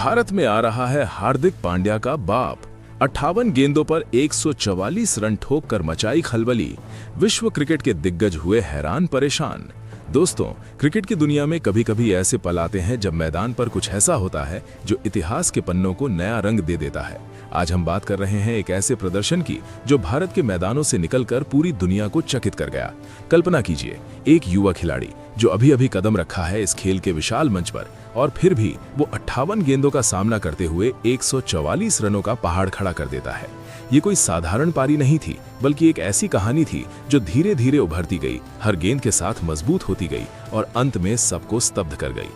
भारत में आ रहा है हार्दिक पांड्या का बाप। 58 गेंदों पर 144 रन ठोककर मचाई खलबली। विश्व क्रिकेट के दिग्गज हुए हैरान परेशान। दोस्तों, क्रिकेट की दुनिया में कभी कभी ऐसे पल आते हैं जब मैदान पर कुछ ऐसा होता है जो इतिहास के पन्नों को नया रंग दे देता है। आज हम बात कर रहे हैं एक ऐसे प्रदर्शन की जो भारत के मैदानों से निकलकर पूरी दुनिया को चकित कर गया। कल्पना कीजिए, एक युवा खिलाड़ी जो अभी अभी कदम रखा है इस खेल के विशाल मंच पर, और फिर भी वो 58 गेंदों का सामना करते हुए 144 रनों का पहाड़ खड़ा कर देता है। ये कोई साधारण पारी नहीं थी, बल्कि एक ऐसी कहानी थी जो धीरे धीरे उभरती गई, हर गेंद के साथ मजबूत होती गई और अंत में सबको स्तब्ध कर गई।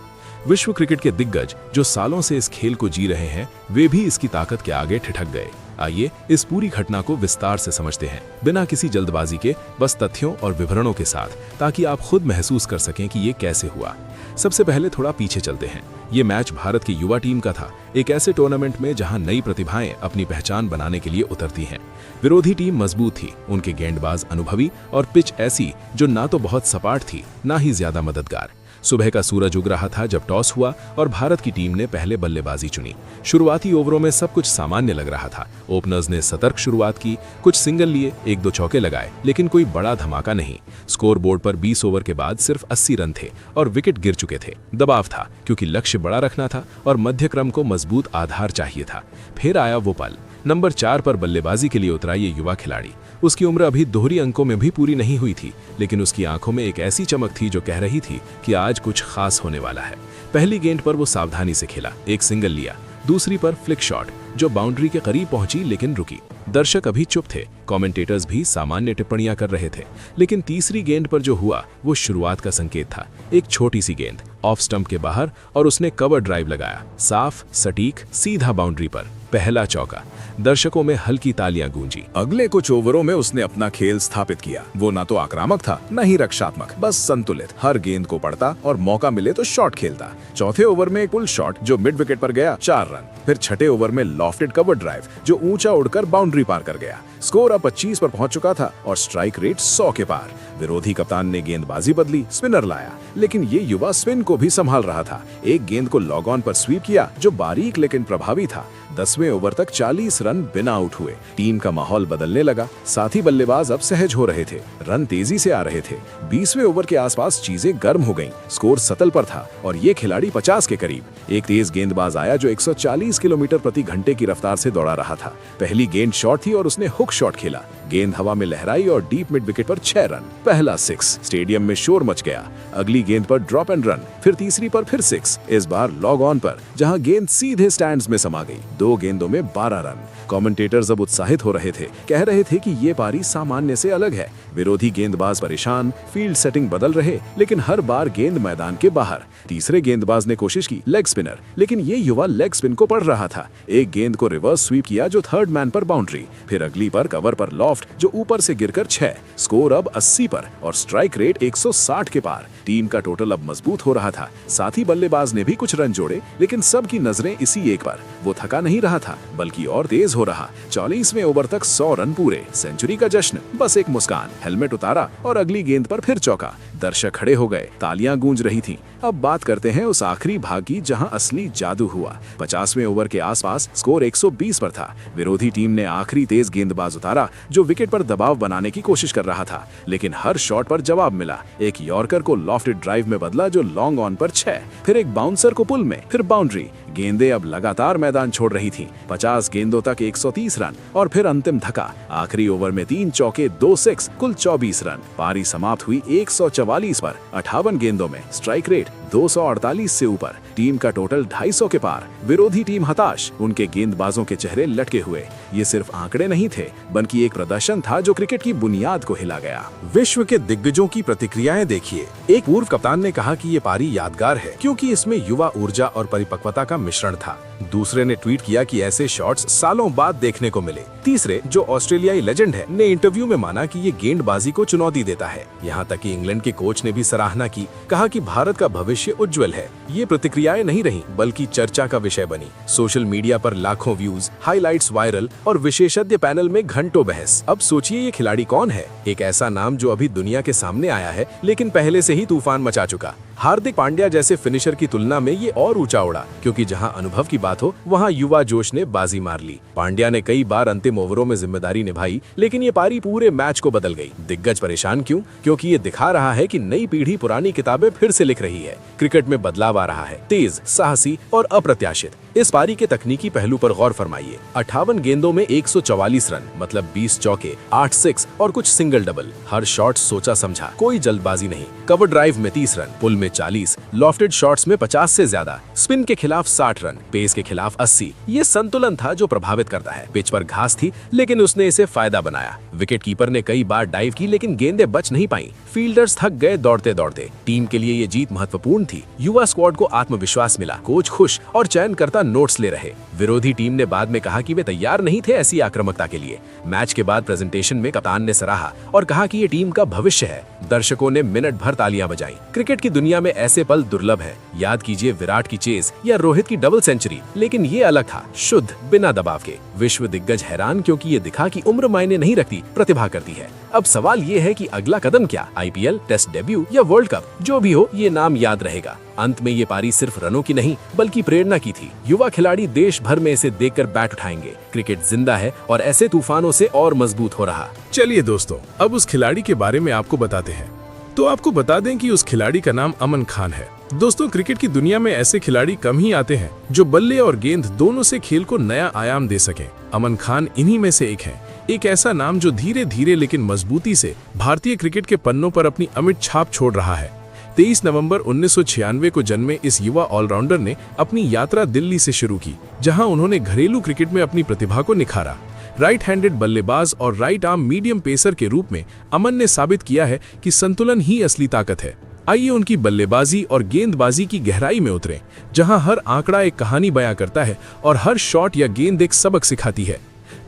विश्व क्रिकेट के दिग्गज जो सालों से इस खेल को जी रहे हैं, वे भी इसकी ताकत के आगे ठिठक गए। आइए इस पूरी घटना को विस्तार से समझते हैं, बिना किसी जल्दबाजी के, बस तथ्यों और विवरणों के साथ, ताकि आप खुद महसूस कर सकें कि ये कैसे हुआ। सबसे पहले थोड़ा पीछे चलते हैं। ये मैच भारत की युवा टीम का था, एक ऐसे टूर्नामेंट में जहां नई प्रतिभाएं अपनी पहचान बनाने के लिए उतरती हैं। विरोधी टीम मजबूत थी, उनके गेंदबाज अनुभवी और पिच ऐसी जो ना तो बहुत सपाट थी, ना ही ज्यादा मददगार। सुबह का सूरज उग रहा था जब टॉस हुआ और भारत की टीम ने पहले बल्लेबाजी चुनी। शुरुआती ओवरों में सब कुछ सामान्य लग रहा था। ओपनर्स ने सतर्क शुरुआत की, कुछ सिंगल लिए, 1-2 चौके लगाए, लेकिन कोई बड़ा धमाका नहीं। स्कोर बोर्ड पर 20 ओवर के बाद सिर्फ 80 रन थे और विकेट गिर चुके थे। दबाव था, क्योंकि लक्ष्य बड़ा रखना था और मध्य क्रम को मजबूत आधार चाहिए था। फिर आया वो पल। नंबर 4 पर बल्लेबाजी के लिए उतरा ये युवा खिलाड़ी। उसकी उम्र अभी दोहरी अंकों में भी पूरी नहीं हुई थी, लेकिन उसकी आंखों में एक ऐसी चमक थी जो कह रही थी कि आज कुछ खास होने वाला है। पहली गेंद पर वो सावधानी से खेला, एक सिंगल लिया। दूसरी पर फ्लिक शॉट जो बाउंड्री के करीब पहुंची लेकिन रुकी। दर्शक अभी चुप थे, कमेंटेटर्स भी सामान्य टिप्पणियां कर रहे थे। लेकिन तीसरी गेंद पर जो हुआ वो शुरुआत का संकेत था। एक छोटी सी गेंद ऑफ स्टंप के बाहर और उसने कवर ड्राइव लगाया, साफ, सटीक, सीधा बाउंड्री पर। पहला चौका। दर्शकों में हल्की तालियां गूंजी। अगले कुछ ओवरों में उसने अपना खेल स्थापित किया। वो ना तो आक्रामक था, न ही रक्षात्मक, बस संतुलित। हर गेंद को पढ़ता और मौका मिले तो शॉट खेलता। चौथे ओवर में एक पुल शॉट जो मिड विकेट पर गया, 4 रन। फिर छठे ओवर में लॉफ्टेड कवर ड्राइव जो ऊंचा उड़कर बाउंड्री पार कर गया। स्कोर अब 25 पर पहुंच चुका था और स्ट्राइक रेट 100 के पार। विरोधी कप्तान ने गेंदबाजी बदली, स्पिनर लाया, लेकिन ये युवा स्पिन को भी संभाल रहा था। एक गेंद को लॉग ऑन पर स्वीप किया जो बारीक लेकिन प्रभावी था। 10वें ओवर तक 40 रन बिना आउट हुए। टीम का माहौल बदलने लगा। साथी बल्लेबाज अब सहज हो रहे थे, रन तेजी से आ रहे थे। 20वें ओवर के आसपास चीजें गर्म हो गईं। स्कोर 70 पर था और ये खिलाड़ी 50 के करीब। एक तेज गेंदबाज आया जो 140 किलोमीटर प्रति घंटे की रफ्तार से दौड़ा रहा था। पहली गेंद शॉट थी और उसने हुक शॉट खेला। गेंद हवा में लहराई और डीप मिड विकेट पर 6 रन। पहला 6। स्टेडियम में शोर मच गया। अगली गेंद पर ड्रॉप एंड रन, फिर तीसरी पर फिर 6, इस बार लॉग ऑन पर, जहां गेंद सीधे स्टैंड्स में समा गई। 2 गेंदों में 12 रन। कमेंटेटर्स अब उत्साहित हो रहे थे, कह रहे थे कि ये पारी सामान्य से अलग है। विरोधी गेंदबाज परेशान, फील्ड सेटिंग बदल रहे, लेकिन हर बार गेंद मैदान के बाहर। तीसरे गेंदबाज ने कोशिश की लेग स्पिनर, लेकिन ये युवा लेग स्पिन को पढ़ रहा था। एक गेंद को रिवर्स स्वीप किया जो थर्ड मैन पर बाउंड्री, फिर अगली पर कवर पर लॉफ्ट जो ऊपर से गिरकर 6। स्कोर अब 80 पर और स्ट्राइक रेट 160 के पार। टीम का टोटल अब मजबूत हो रहा था। साथी बल्लेबाज ने भी कुछ रन जोड़े, लेकिन सबकी नजरें इसी एक पर। वो थका नहीं रहा था, बल्कि और तेज हो रहा। 40वें ओवर तक 100 रन पूरे, सेंचुरी का जश्न। बस एक मुस्कान, हेलमेट उतारा और अगली गेंद पर फिर चौका। दर्शक खड़े हो गए, तालियां गूंज रही थीं। अब बात करते हैं उस आखिरी भाग की जहां असली जादू हुआ। 50वें ओवर के आसपास स्कोर 120 पर था। विरोधी टीम ने आखिरी तेज गेंदबाज उतारा जो विकेट पर दबाव बनाने की कोशिश कर रहा था, लेकिन हर शॉट पर जवाब मिला। एक यॉर्कर को लॉफ्टेड ड्राइव में बदला जो लॉन्ग ऑन पर 6, फिर एक बाउंसर को पुल में, फिर बाउंड्री। गेंदें अब लगातार मैदान छोड़ रही थीं। 50 गेंदों तक 130 रन और फिर अंतिम धक्का। आखिरी ओवर में 3 चौके, 2 6, कुल 24 रन। पारी समाप्त हुई 144 पर। 58 गेंदों में स्ट्राइक रेट 248 से ऊपर। टीम का टोटल 250 के पार। विरोधी टीम हताश, उनके गेंदबाजों के चेहरे लटके हुए। ये सिर्फ आंकड़े नहीं थे, बल्कि एक प्रदर्शन था जो क्रिकेट की बुनियाद को हिला गया। विश्व के दिग्गजों की प्रतिक्रियाएं देखिए। एक पूर्व कप्तान ने कहा कि ये पारी यादगार है क्योंकि इसमें युवा ऊर्जा और परिपक्वता का मिश्रण था। दूसरे ने ट्वीट किया कि ऐसे शॉट्स सालों बाद देखने को मिले। तीसरे, जो ऑस्ट्रेलियाई लेजेंड है, ने इंटरव्यू में माना कि ये गेंदबाजी को चुनौती देता है। यहाँ तक कि इंग्लैंड के कोच ने भी सराहना की, कहा कि भारत का भविष्य भविष्य उज्जवल है। ये प्रतिक्रियाएं नहीं रहीं, बल्कि चर्चा का विषय बनी। सोशल मीडिया पर लाखों व्यूज, हाइलाइट्स वायरल और विशेषज्ञ पैनल में घंटों बहस। अब सोचिए ये खिलाड़ी कौन है? एक ऐसा नाम जो अभी दुनिया के सामने आया है, लेकिन पहले से ही तूफान मचा चुका। हार्दिक पांड्या जैसे फिनिशर की तुलना में ये और ऊंचा उड़ा, क्योंकि जहां अनुभव की बात हो वहां युवा जोश ने बाजी मार ली। पांड्या ने कई बार अंतिम ओवरों में जिम्मेदारी निभाई, लेकिन ये पारी पूरे मैच को बदल गई। दिग्गज परेशान क्यों? क्योंकि ये दिखा रहा है कि नई पीढ़ी पुरानी किताबें फिर से लिख रही है। क्रिकेट में बदलाव आ रहा है, तेज, साहसी और अप्रत्याशित। इस पारी के तकनीकी पहलू पर गौर फरमाइए। 58 गेंदों में 144 रन, मतलब 20 चौके, 8 सिक्स और कुछ सिंगल डबल। हर शॉट सोचा समझा, कोई जल्दबाजी नहीं। कवर ड्राइव में 30 रन, पुल में 40, लॉफ्टेड शॉट्स में 50 से ज्यादा, स्पिन के खिलाफ 60 रन, पेस के खिलाफ 80। ये संतुलन था जो प्रभावित करता है। पिच पर घास थी, लेकिन उसने इसे फायदा बनाया। विकेट कीपर ने कई बार डाइव की, लेकिन गेंदें बच नहीं पाई। फील्डर्स थक गए दौड़ते दौड़ते। टीम के लिए ये जीत महत्वपूर्ण थी। युवा स्क्वाड को आत्मविश्वास मिला, कोच खुश और चयनकर्ता नोट्स ले रहे। विरोधी टीम ने बाद में कहा कि वे तैयार नहीं थे ऐसी आक्रामकता के लिए। मैच के बाद प्रेजेंटेशन में कप्तान ने सराहा और कहा कि ये टीम का भविष्य है। दर्शकों ने मिनट भर तालियां बजाई। क्रिकेट की दुनिया में ऐसे पल दुर्लभ है। याद कीजिए विराट की चेज या रोहित की डबल सेंचुरी, लेकिन ये अलग था, शुद्ध, बिना दबाव के। विश्व दिग्गज हैरान, क्योंकि ये दिखा कि उम्र मायने नहीं रखती, प्रतिभा करती है। अब सवाल ये है कि अगला कदम क्या? आईपीएल, टेस्ट डेब्यू या वर्ल्ड कप? जो भी हो, ये नाम याद रहेगा। अंत में ये पारी सिर्फ रनों की नहीं, बल्कि प्रेरणा की थी। युवा खिलाड़ी देश भर में इसे देखकर बैट उठाएंगे। क्रिकेट जिंदा है और ऐसे तूफानों से और मजबूत हो रहा। चलिए दोस्तों, अब उस खिलाड़ी के बारे में आपको बताते हैं। तो आपको बता दें कि उस खिलाड़ी का नाम अमन खान है। दोस्तों, क्रिकेट की दुनिया में ऐसे खिलाड़ी कम ही आते हैं जो बल्ले और गेंद दोनों से खेल को नया आयाम दे सकें। अमन खान इन्हीं में से एक है। एक ऐसा नाम जो धीरे धीरे लेकिन मजबूती से भारतीय क्रिकेट के पन्नों पर अपनी अमिट छाप छोड़ रहा है। 23 नवंबर 1996 को जन्मे इस युवा ऑलराउंडर ने अपनी यात्रा दिल्ली से शुरू की, जहां उन्होंने घरेलू क्रिकेट में अपनी प्रतिभा को निखारा। राइट हैंडेड बल्लेबाज और राइट आर्म मीडियम पेसर के रूप में अमन ने साबित किया है कि संतुलन ही असली ताकत है। आइए उनकी बल्लेबाजी और गेंदबाजी की गहराई में उतरें, जहां हर आंकड़ा एक कहानी बयां करता है और हर शॉट या गेंद एक सबक सिखाती है।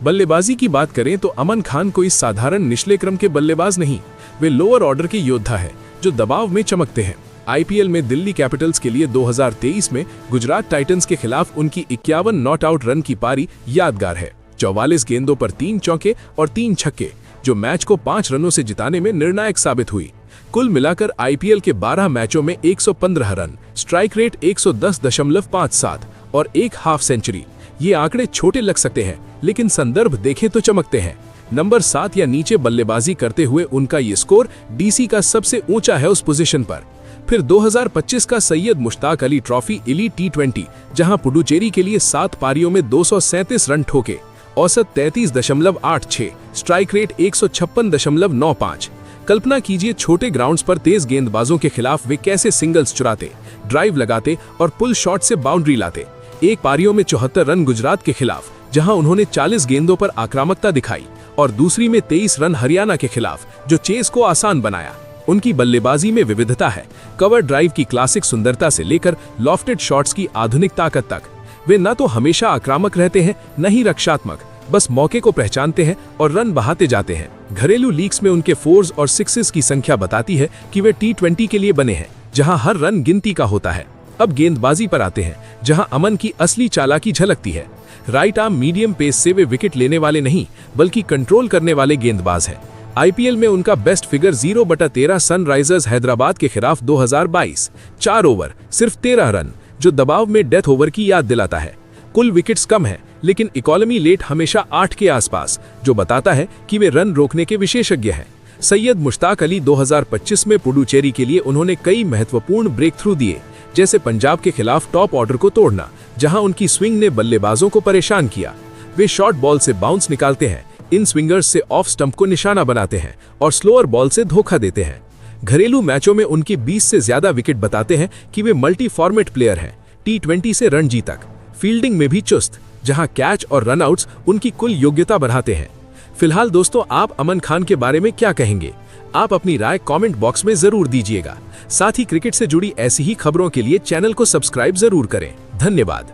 बल्लेबाजी की बात करें तो अमन खान कोई साधारण निचले क्रम के बल्लेबाज नहीं, वे लोअर ऑर्डर के योद्धा है जो दबाव में चमकते हैं। आईपीएल में दिल्ली कैपिटल्स के लिए 2023 में गुजरात टाइटंस के खिलाफ उनकी 51 नॉट आउट रन की पारी यादगार है। 44 गेंदों पर 3 चौके और 3 छक्के, जो मैच को 5 रनों से जिताने में निर्णायक साबित हुई। कुल मिलाकर आईपीएल के 12 मैचों में 115 रन, स्ट्राइक रेट 110.57 और एक हाफ सेंचुरी। ये आंकड़े छोटे लग सकते हैं, लेकिन संदर्भ देखें तो चमकते हैं। नंबर 7 या नीचे बल्लेबाजी करते हुए उनका ये स्कोर डीसी का सबसे ऊंचा है उस पोजीशन पर। फिर 2025 का Syed Mushtaq Ali trophy elite T20, जहां पुडुचेरी के लिए 7 पारियों में 237 रन ठोके, औसत 33.86, स्ट्राइक रेट 156.95। कल्पना कीजिए छोटे ग्राउंड्स पर तेज गेंदबाजों के खिलाफ वे कैसे सिंगल्स चुराते, ड्राइव लगाते और पुल शॉट से बाउंड्री लाते। एक पारियों में 74 रन गुजरात के खिलाफ, जहां उन्होंने 40 गेंदों पर आक्रामकता दिखाई, और दूसरी में 23 रन हरियाणा के खिलाफ, जो चेस को आसान बनाया। उनकी बल्लेबाजी में विविधता है, कवर ड्राइव की क्लासिक सुंदरता से लेकर लॉफ्टेड शॉट्स की आधुनिक ताकत तक। वे न तो हमेशा आक्रामक रहते हैं, न ही रक्षात्मक, बस मौके को पहचानते हैं और रन बहाते जाते हैं। घरेलू लीग्स में उनके 4s और 6s की संख्या बताती है कि वे T20 के लिए बने हैं, जहां हर रन गिनती का होता है। अब गेंदबाजी पर आते हैं, जहां अमन की असली चालाकी झलकती है। राइट आर्म मीडियम पेस से वे विकेट लेने वाले नहीं, बल्कि कंट्रोल करने वाले गेंदबाज हैं। आईपीएल में उनका बेस्ट फिगर 0/13 सनराइजर्स हैदराबाद के खिलाफ 2022, 4 ओवर, सिर्फ 13 रन, जो दबाव में डेथ ओवर की याद दिलाता है। कुल विकेट्स कम है, लेकिन इकोनॉमी रेट हमेशा 8 के आसपास, जो बताता है कि वे रन रोकने के विशेषज्ञ हैं। सैयद मुश्ताक अली 2025 में पुडुचेरी के लिए उन्होंने कई महत्वपूर्ण ब्रेक थ्रू दिए, जैसे पंजाब के खिलाफ टॉप ऑर्डर को तोड़ना, जहां उनकी स्विंग ने बल्लेबाजों को परेशान किया। वे शॉर्ट बॉल से बाउंस निकालते हैं, इन स्विंगर्स से ऑफ स्टंप को निशाना बनाते हैं और स्लोअर बॉल से धोखा देते हैं। घरेलू मैचों में उनकी 20 से ज्यादा विकेट बताते हैं कि वे मल्टी फॉर्मेट प्लेयर हैं, T20 से रणजी तक। फील्डिंग में भी चुस्त, जहां कैच और रनआउट्स उनकी कुल योग्यता बढ़ाते हैं। फिलहाल दोस्तों, आप अमन खान के बारे में क्या कहेंगे? आप अपनी राय कमेंट बॉक्स में जरूर दीजिएगा। साथ ही क्रिकेट से जुड़ी ऐसी ही खबरों के लिए चैनल को सब्सक्राइब जरूर करें। धन्यवाद।